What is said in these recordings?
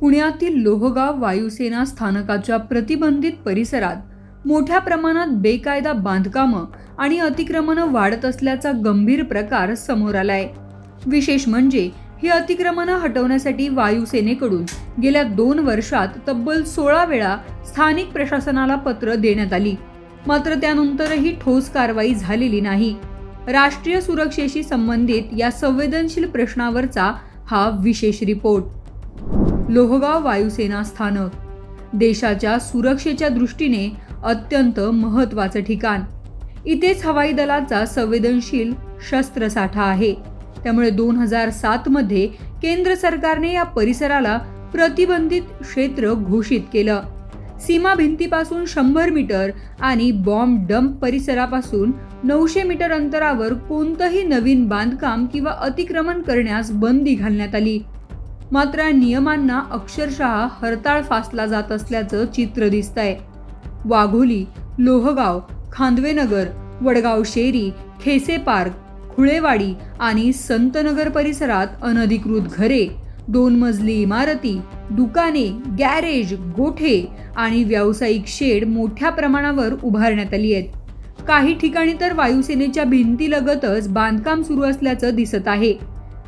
पुण्यातील लोहगाव वायुसेना स्थानकाच्या प्रतिबंधित परिसरात मोठ्या प्रमाणात बेकायदा बांधकामं आणि अतिक्रमणं वाढत असल्याचा गंभीर प्रकार समोर आलाय। विशेष म्हणजे ही अतिक्रमणं हटवण्यासाठी वायुसेनेकडून गेल्या 2 वर्षात तब्बल 16 वेळा स्थानिक प्रशासनाला पत्र देण्यात आली, मात्र त्यानंतरही ठोस कारवाई झालेली नाही। राष्ट्रीय सुरक्षेशी संबंधित या संवेदनशील प्रश्नावरचा हा विशेष रिपोर्ट। लोहगाव वायुसेना स्थानक देशाच्या सुरक्षेच्या दृष्टीने अत्यंत महत्त्वाचं ठिकाण। इथेच हवाई दलाचा संवेदनशील शस्त्रसाठा आहे। त्यामुळे 2007 मध्ये केंद्र सरकारने या परिसराला प्रतिबंधित क्षेत्र घोषित केलं। सीमा भिंतीपासून 100 मीटर आणि बॉम्ब डंप परिसरापासून 900 मीटर अंतरावर कोणतंही नवीन बांधकाम किंवा अतिक्रमण करण्यास बंदी घालण्यात आली। मात्र या नियमांना अक्षरशः हरताळ फासला जात असल्याचं चित्र दिसतंय। वाघोली, लोहगाव, खांदवेनगर, वडगाव शेरी, खेसे पार्क, खुळेवाडी आणि संतनगर परिसरात अनधिकृत घरे, 2 मजली इमारती, दुकाने, गॅरेज, गोठे आणि व्यावसायिक शेड मोठ्या प्रमाणावर उभारण्यात आली आहेत। काही ठिकाणी तर वायुसेनेच्या भिंतीलगतच बांधकाम सुरू असल्याचं दिसत आहे।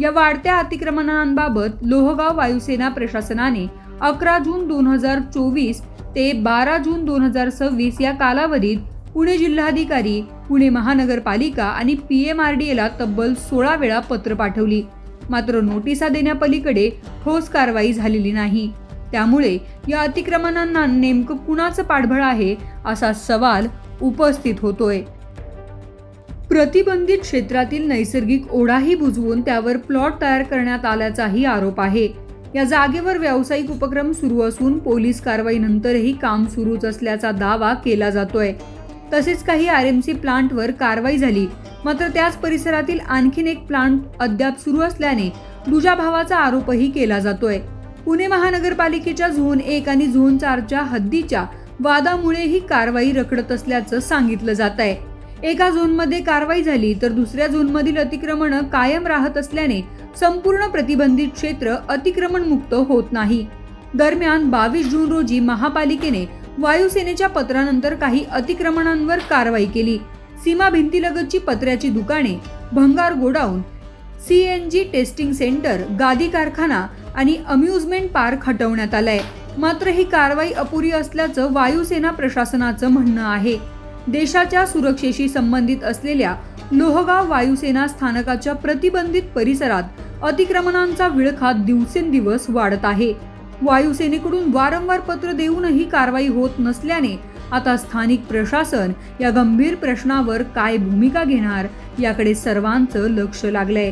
या वाढत्या अतिक्रमणांबाबत लोहगाव वायुसेना प्रशासनाने 11 जून 2024 ते 12 जून 2026 या कालावधीत पुणे जिल्हाधिकारी, पुणे महानगरपालिका आणि PMRDAला तब्बल 16 वेळा पत्र पाठवली, मात्र नोटिसा देण्यापलीकडे ठोस कारवाई झालेली नाही। त्यामुळे या अतिक्रमणांना नेमकं कुणाचं पाठबळ आहे असा सवाल उपस्थित होतोय। प्रतिबंधित क्षेत्रातील नैसर्गिक ओढाही बुजवून त्यावर प्लॉट तयार करण्यात आल्याचाही आरोप आहे। या जागेवर व्यावसायिक उपक्रम सुरू असून पोलीस कारवाईनंतरही काम सुरूच असल्याचा दावा केला जातोय। तसेच काही RMC प्लांटवर कारवाई झाली, मात्र त्याच परिसरातील आणखीन एक प्लांट अद्याप सुरू असल्याने दुजाभावाचा आरोपही केला जातोय। पुणे महानगरपालिकेच्या झोन 1 आणि झोन 4च्या हद्दीच्या वादामुळे ही कारवाई रखडत असल्याचं सांगितलं जात आहे। एका झोनमध्ये कारवाई झाली तर दुसऱ्या झोनमधील अतिक्रमण कायम राहत असल्याने संपूर्ण प्रतिबंधित क्षेत्र अतिक्रमण मुक्त होत नाही। दरम्यान 22 जून रोजी महापालिकेने वायुसेनेच्या पत्रानंतर काही अतिक्रमणांवर कारवाई केली। सीमा भिंतीलगतची पत्र्याची दुकाने, भंगार गोडाऊन, CNG टेस्टिंग सेंटर, गादी कारखाना आणि अम्युजमेंट पार्क हटवण्यात आलाय। मात्र ही कारवाई अपुरी असल्याचं वायुसेना प्रशासनाचं म्हणणं आहे। देशाच्या सुरक्षेशी संबंधित असलेल्या लोहगाव वायुसेना स्थानकाच्या प्रतिबंधित परिसरात अतिक्रमणांचा विळखा दिवसेंदिवस वाढत आहे। वायुसेनेकडून वारंवार पत्र देऊनही कारवाई होत नसल्याने आता स्थानिक प्रशासन या गंभीर प्रश्नावर काय भूमिका घेणार याकडे सर्वांचं लक्ष लागलंय।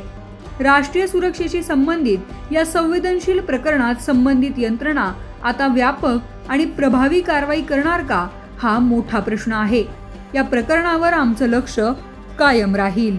राष्ट्रीय सुरक्षेशी संबंधित या संवेदनशील प्रकरणात संबंधित यंत्रणा आता व्यापक आणि प्रभावी कारवाई करणार का, हा मोठा प्रश्न आहे। या प्रकरणावर आमचं लक्ष कायम राहील।